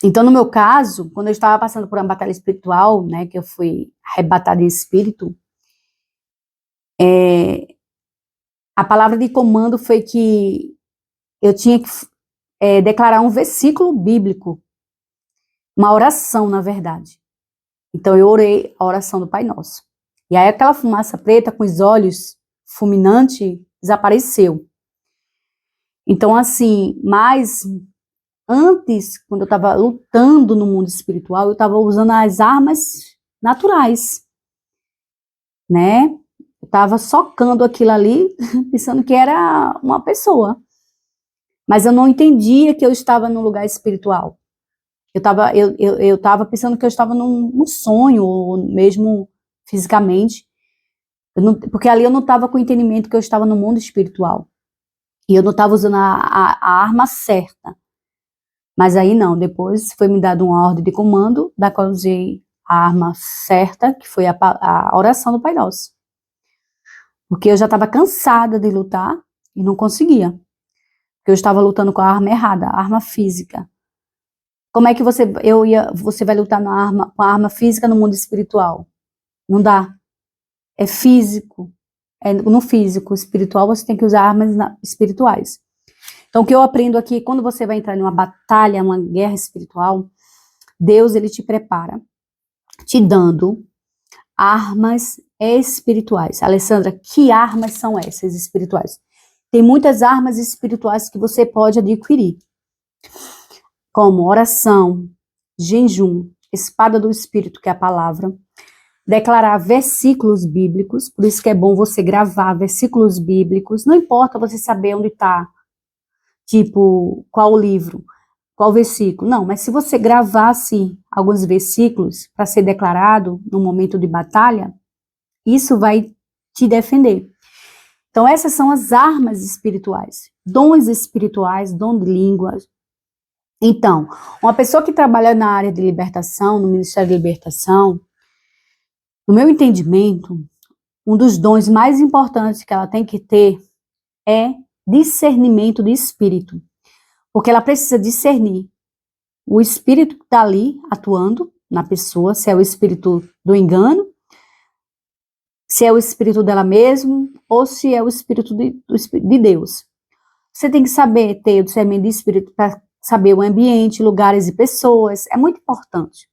Então, no meu caso, quando eu estava passando por uma batalha espiritual, né, que eu fui arrebatada em espírito, a palavra de comando foi que eu tinha que declarar um versículo bíblico, uma oração, na verdade. Então, eu orei a oração do Pai Nosso. E aí, aquela fumaça preta com os olhos fulminantes desapareceu. Então, assim, mas antes, quando eu estava lutando no mundo espiritual, eu estava usando as armas naturais, né? Eu estava socando aquilo ali, pensando que era uma pessoa. Mas eu não entendia que eu estava num lugar espiritual. Eu estava pensando que eu estava num sonho, ou mesmo fisicamente. Porque ali eu não estava com o entendimento que eu estava no mundo espiritual. E eu não estava usando a arma certa. Mas aí não, depois foi me dado uma ordem de comando, da qual eu usei a arma certa, que foi a oração do Pai Nosso. Porque eu já estava cansada de lutar e não conseguia. Porque eu estava lutando com a arma errada, a arma física. Como é que você vai lutar com a arma física no mundo espiritual? Não dá. É físico. É no físico. Espiritual, você tem que usar armas espirituais. Então, o que eu aprendo aqui, quando você vai entrar em uma batalha, uma guerra espiritual, Deus, ele te prepara, te dando armas espirituais. Alessandra, que armas são essas espirituais? Tem muitas armas espirituais que você pode adquirir, como oração, jejum, espada do Espírito, que é a palavra, declarar versículos bíblicos, por isso que é bom você gravar versículos bíblicos, não importa você saber onde está, tipo, qual livro, qual versículo, não, mas se você gravar, assim, alguns versículos para ser declarado no momento de batalha, isso vai te defender. Então, essas são as armas espirituais, dons espirituais, dom de línguas. Então, uma pessoa que trabalha na área de libertação, no Ministério de Libertação, no meu entendimento, um dos dons mais importantes que ela tem que ter é discernimento de espírito. Porque ela precisa discernir o espírito que está ali atuando na pessoa, se é o espírito do engano, se é o espírito dela mesma, ou se é o espírito de Deus. Você tem que saber ter o discernimento de espírito para saber o ambiente, lugares e pessoas. É muito importante.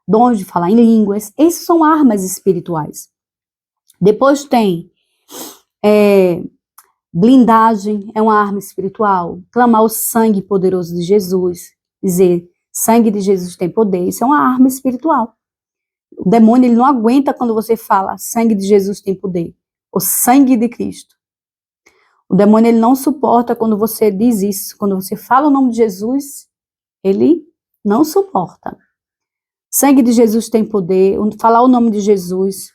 Dons de falar em línguas. Esses são armas espirituais. Depois tem blindagem, é uma arma espiritual. Clamar o sangue poderoso de Jesus. Dizer, sangue de Jesus tem poder. Isso é uma arma espiritual. O demônio, ele não aguenta quando você fala, sangue de Jesus tem poder. O sangue de Cristo. O demônio, ele não suporta quando você diz isso. Quando você fala o nome de Jesus, ele não suporta. Sangue de Jesus tem poder. Falar o nome de Jesus.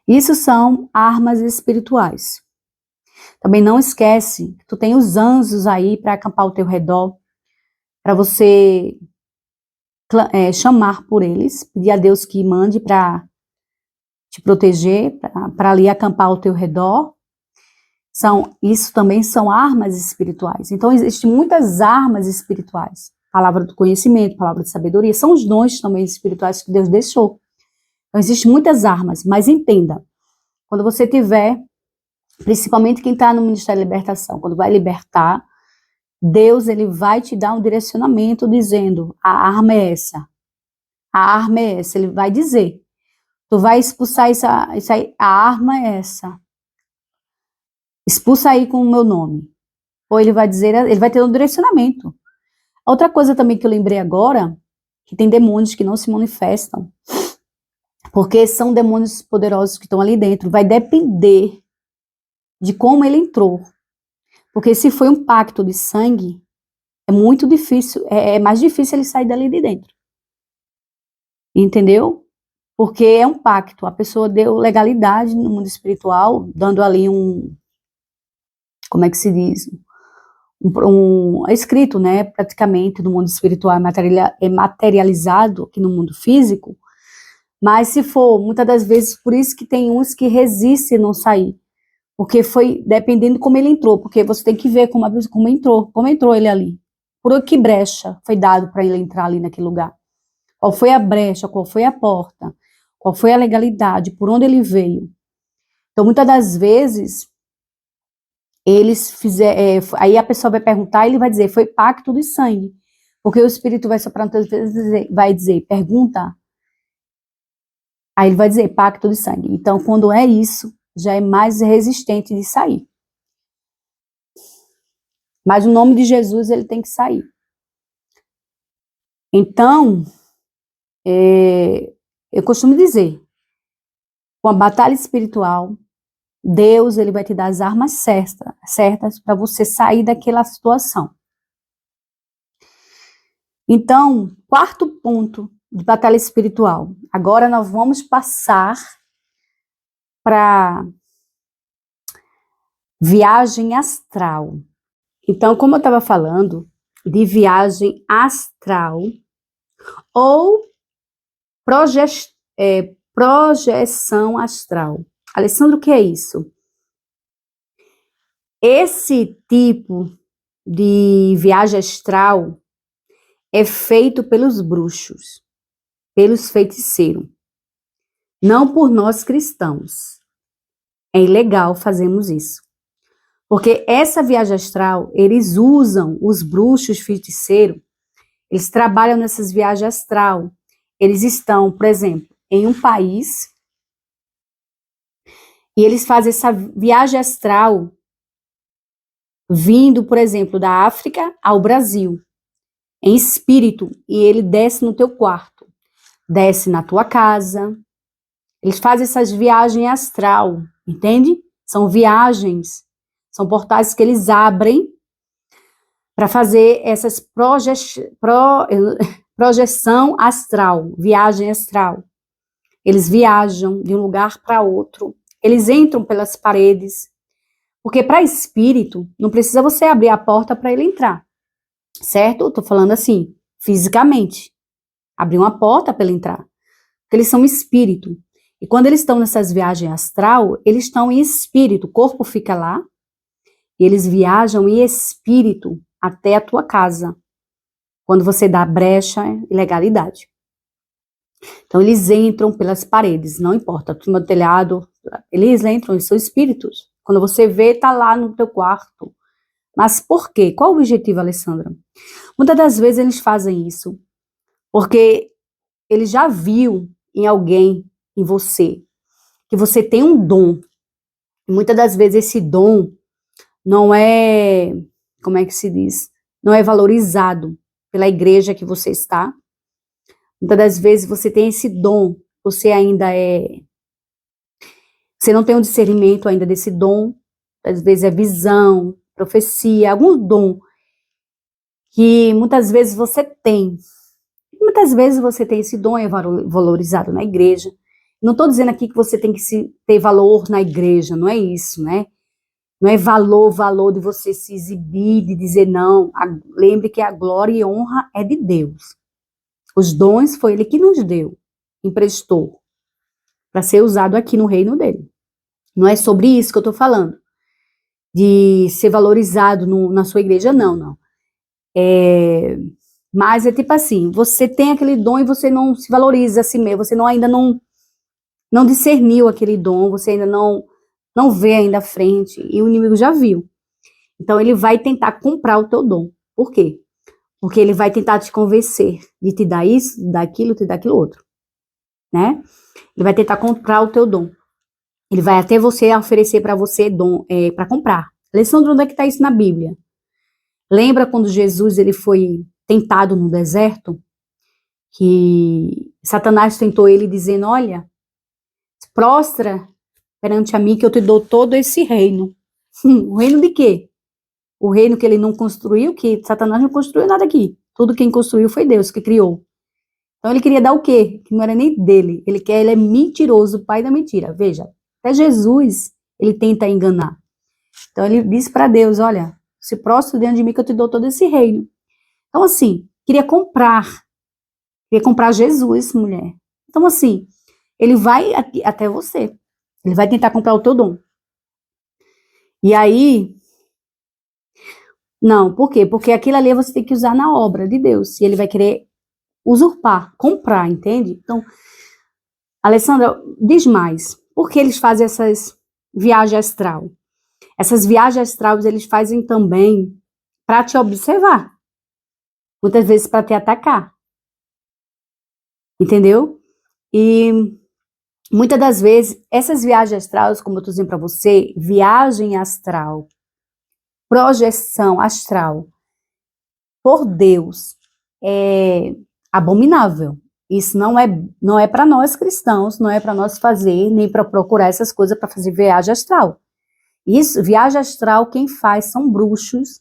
Isso são armas espirituais. Também não esquece que tu tem os anjos aí para acampar ao teu redor, para você chamar por eles, pedir a Deus que mande para te proteger, para ali acampar ao teu redor. Isso também são armas espirituais. Então, existem muitas armas espirituais. Palavra do conhecimento, palavra de sabedoria, são os dons também espirituais que Deus deixou. Então, existem muitas armas, mas entenda, quando você tiver, principalmente quem está no Ministério da Libertação, quando vai libertar, Deus, ele vai te dar um direcionamento dizendo, a arma é essa, a arma é essa, ele vai dizer, tu vai expulsar isso aí, a arma é essa, expulsa aí com o meu nome, ou ele vai dizer, ele vai ter um direcionamento. Outra coisa também que eu lembrei agora, que tem demônios que não se manifestam, porque são demônios poderosos que estão ali dentro, vai depender de como ele entrou. Porque se foi um pacto de sangue, é muito difícil, é mais difícil ele sair dali de dentro. Entendeu? Porque é um pacto, a pessoa deu legalidade no mundo espiritual, dando ali como é que se diz? É escrito, né, praticamente no mundo espiritual, é materializado aqui no mundo físico, mas se for, muitas das vezes, por isso que tem uns que resistem a não sair, porque foi dependendo de como ele entrou, porque você tem que ver como entrou ele ali, por que brecha foi dado para ele entrar ali naquele lugar, qual foi a brecha, qual foi a porta, qual foi a legalidade, por onde ele veio. Então, muitas das vezes, aí a pessoa vai perguntar, ele vai dizer, foi pacto de sangue, porque o Espírito vai soprar muitas vezes, vai dizer, pergunta, aí ele vai dizer, pacto de sangue. Então, quando é isso, já é mais resistente de sair. Mas o nome de Jesus, ele tem que sair. Então, eu costumo dizer, com a batalha espiritual, Deus, ele vai te dar as armas certas para você sair daquela situação. Então, quarto ponto de batalha espiritual. Agora nós vamos passar para viagem astral. Então, como eu estava falando de viagem astral ou projeção astral. Alessandro, o que é isso? Esse tipo de viagem astral é feito pelos bruxos, pelos feiticeiros, não por nós cristãos. É ilegal fazermos isso. Porque essa viagem astral, eles usam os bruxos feiticeiros, eles trabalham nessas viagens astral. Eles estão, por exemplo, em um país e eles fazem essa viagem astral vindo, por exemplo, da África ao Brasil, em espírito, e ele desce no teu quarto, desce na tua casa. Eles fazem essas viagens astral, entende? São viagens, são portais que eles abrem para fazer essas projeção astral, viagem astral. Eles viajam de um lugar para outro, eles entram pelas paredes, porque para espírito, não precisa você abrir a porta para ele entrar, certo? Estou falando assim, fisicamente, abrir uma porta para ele entrar, porque eles são espírito. E quando eles estão nessas viagens astral, eles estão em espírito, o corpo fica lá, e eles viajam em espírito até a tua casa, quando você dá brecha e legalidade. Então eles entram pelas paredes, não importa, tu no telhado, eles entram, eles são espíritos. Quando você vê, tá lá no teu quarto. Mas por quê? Qual o objetivo, Alessandra? Muitas das vezes eles fazem isso porque ele já viu em alguém, em você, que você tem um dom. E muitas das vezes esse dom não é, como é que se diz? Não é valorizado pela igreja que você está. Muitas das vezes você tem esse dom, você não tem um discernimento ainda desse dom, às vezes é visão, profecia, algum dom que muitas vezes você tem. Muitas vezes você tem esse dom, é valorizado na igreja. Não estou dizendo aqui que você tem que ter valor na igreja, não é isso, né? Não é valor de você se exibir, de dizer não. Lembre que a glória e honra é de Deus. Os dons foi Ele que nos deu, emprestou, para ser usado aqui no reino dele. Não é sobre isso que eu estou falando, de ser valorizado na sua igreja, não. Mas é tipo assim, você tem aquele dom e você não se valoriza a si mesmo, você ainda não discerniu aquele dom, você ainda não vê ainda à frente, e o inimigo já viu. Então ele vai tentar comprar o teu dom. Por quê? Porque ele vai tentar te convencer de te dar isso, te dar aquilo, te dar aquilo outro, né? Ele vai tentar comprar o teu dom. Ele vai até você oferecer para você dom, para comprar. Alessandro, onde é que está isso na Bíblia? Lembra quando Jesus ele foi tentado no deserto? Que Satanás tentou ele dizendo, olha, prostra perante a mim que eu te dou todo esse reino. O reino de quê? O reino que ele não construiu, que Satanás não construiu nada aqui. Tudo quem construiu foi Deus que criou. Então ele queria dar o quê? Que não era nem dele. Ele é mentiroso, pai da mentira. Veja, até Jesus, ele tenta enganar. Então ele disse para Deus, olha, se prostra diante de mim que eu te dou todo esse reino. Então assim, queria comprar Jesus, mulher. Então assim, ele vai até você. Ele vai tentar comprar o teu dom. E aí, não, por quê? Porque aquilo ali você tem que usar na obra de Deus. E ele vai querer usurpar, comprar, entende? Então, Alessandra, diz mais. Por que eles fazem essas viagens astral? Essas viagens astrais eles fazem também para te observar. Muitas vezes para te atacar. Entendeu? E muitas das vezes, essas viagens astrais, como eu estou dizendo para você, viagem astral, projeção astral, por Deus, é abominável. Isso não é para nós cristãos, não é para nós fazer, nem para procurar essas coisas para fazer viagem astral. Isso, viagem astral, quem faz são bruxos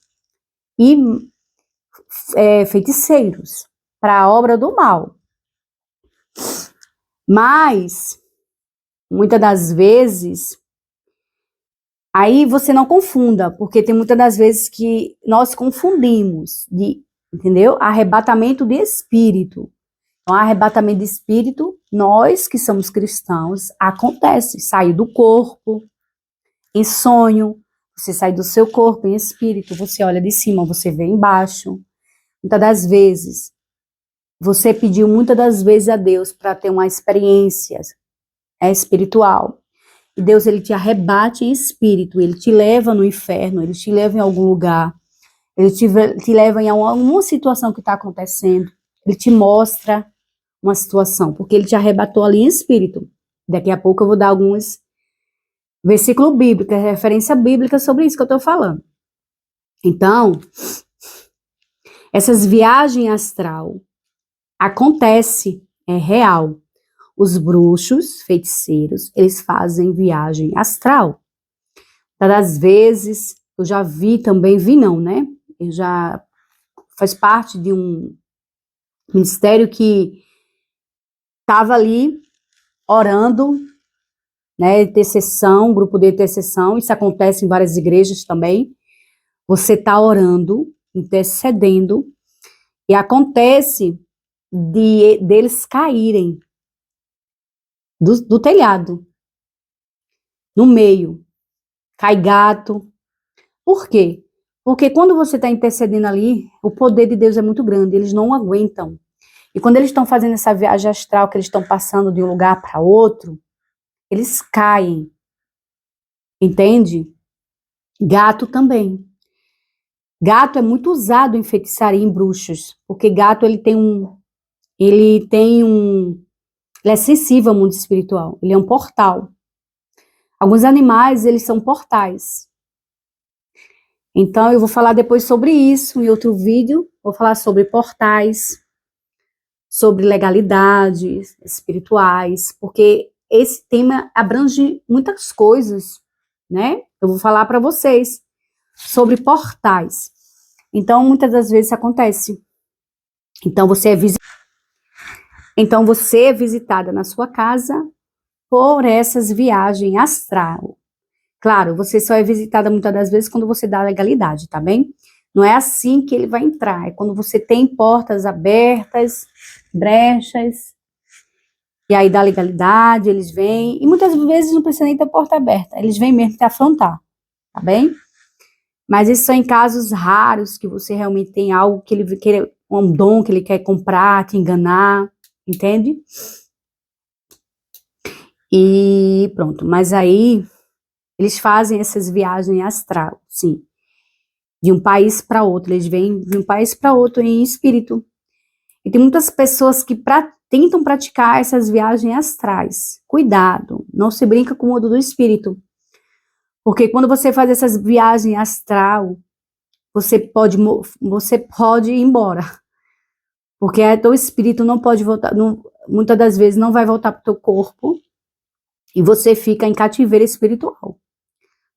e feiticeiros, para a obra do mal. Mas, muitas das vezes, aí você não confunda, porque tem muitas das vezes que nós confundimos, entendeu? Arrebatamento de espírito. Então, arrebatamento de espírito, nós que somos cristãos, acontece, sai do corpo, em sonho, você sai do seu corpo em espírito, você olha de cima, você vê embaixo. Muitas das vezes, você pediu muitas das vezes a Deus para ter uma experiência espiritual. E Deus, ele te arrebate em espírito, ele te leva no inferno, ele te leva em algum lugar, ele te leva em alguma situação que está acontecendo, ele te mostra uma situação, porque ele te arrebatou ali em espírito. Daqui a pouco eu vou dar alguns versículos bíblicos, referência bíblica sobre isso que eu estou falando. Então, essas viagens astral acontece, é real. Os bruxos, feiticeiros, eles fazem viagem astral. Às vezes, eu já vi também, né? Eu já faz parte de um ministério que estava ali orando, né? Intercessão, grupo de intercessão, isso acontece em várias igrejas também. Você está orando, intercedendo, e acontece deles caírem do telhado, no meio, cai gato. Por quê? Porque quando você está intercedendo ali, o poder de Deus é muito grande, eles não aguentam. E quando eles estão fazendo essa viagem astral, que eles estão passando de um lugar para outro, eles caem. Entende? Gato também. Gato é muito usado em feitiçaria, em bruxos, porque gato ele é sensível ao mundo espiritual, ele é um portal. Alguns animais, eles são portais. Então, eu vou falar depois sobre isso em outro vídeo, vou falar sobre portais, sobre legalidades espirituais, porque esse tema abrange muitas coisas, né? Eu vou falar para vocês sobre portais. Então, muitas das vezes acontece. Então, você é visitada na sua casa por essas viagens astral. Claro, você só é visitada muitas das vezes quando você dá legalidade, tá bem? Não é assim que ele vai entrar, é quando você tem portas abertas, brechas, e aí dá legalidade, eles vêm, e muitas vezes não precisa nem ter porta aberta, eles vêm mesmo te afrontar, tá bem? Mas isso são em casos raros, que você realmente tem algo que ele quer, um dom que ele quer comprar, te enganar, entende? E pronto, mas aí eles fazem essas viagens astral, sim. De um país para outro, eles vêm de um país para outro em espírito. E tem muitas pessoas que tentam praticar essas viagens astrais. Cuidado, não se brinca com o mundo do espírito. Porque quando você faz essas viagens astral, você pode ir embora. Porque teu espírito não pode voltar, muitas das vezes não vai voltar para o teu corpo, e você fica em cativeiro espiritual.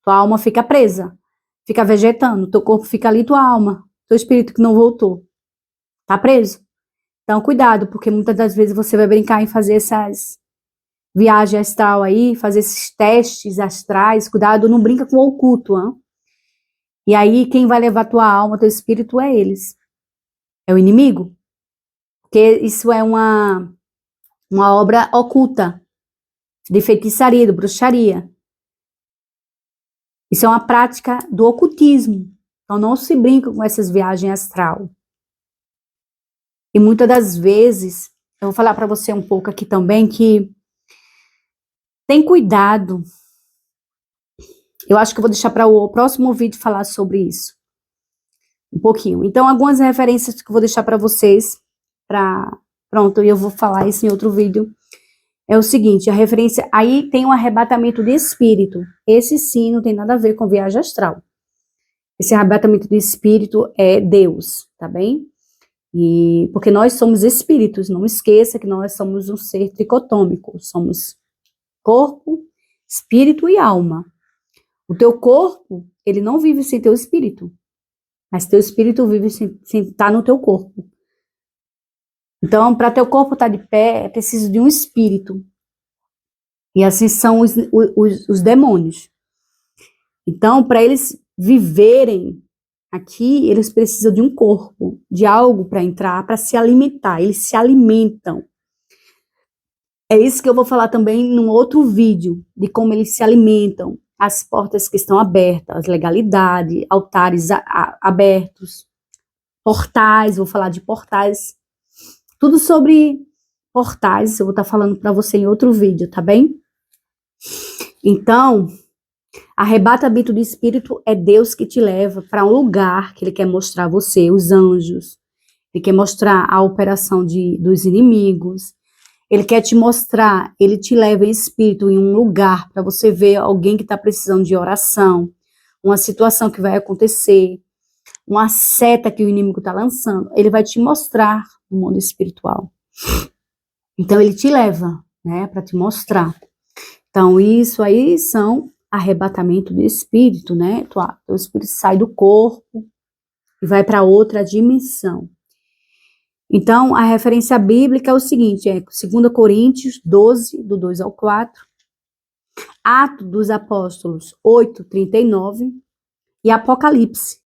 Tua alma fica presa, fica vegetando, teu corpo fica ali, tua alma, teu espírito que não voltou, tá preso. Então, cuidado, porque muitas das vezes você vai brincar em fazer essas viagens astral aí, fazer esses testes astrais, cuidado, não brinca com o oculto, hein? E aí, quem vai levar tua alma, teu espírito, é eles. É o inimigo. Porque isso é uma obra oculta, de feitiçaria, de bruxaria. Isso é uma prática do ocultismo. Então, não se brinca com essas viagens astral. E muitas das vezes, eu vou falar para você um pouco aqui também, que tem cuidado. Eu acho que eu vou deixar para o próximo vídeo falar sobre isso. Um pouquinho. Então, algumas referências que eu vou deixar para vocês, pronto, e eu vou falar isso em outro vídeo. É o seguinte, a referência, aí tem um arrebatamento de espírito. Esse sim não tem nada a ver com viagem astral. Esse arrebatamento de espírito é Deus, tá bem? E porque nós somos espíritos, não esqueça que nós somos um ser tricotômico, somos corpo, espírito e alma. O teu corpo, ele não vive sem teu espírito, mas teu espírito vive sem estar no teu corpo. Então, para teu corpo estar de pé, é preciso de um espírito. E assim são os demônios. Então, para eles viverem aqui, eles precisam de um corpo, de algo para entrar, para se alimentar. Eles se alimentam. É isso que eu vou falar também num outro vídeo, de como eles se alimentam, as portas que estão abertas, legalidade, altares abertos, portais, vou falar de portais. Tudo sobre portais, eu vou estar falando para você em outro vídeo, tá bem? Então, arrebatamento do espírito é Deus que te leva para um lugar que ele quer mostrar a você, os anjos. Ele quer mostrar a operação dos inimigos. Ele quer te mostrar, ele te leva em espírito em um lugar para você ver alguém que está precisando de oração, uma situação que vai acontecer, uma seta que o inimigo está lançando. Ele vai te mostrar no mundo espiritual. Então, ele te leva, né, para te mostrar. Então, isso aí são arrebatamento do espírito, né? O espírito sai do corpo e vai para outra dimensão. Então, a referência bíblica é o seguinte, é 2 Coríntios 12, do 2 ao 4, Atos dos Apóstolos 8, 39 e Apocalipse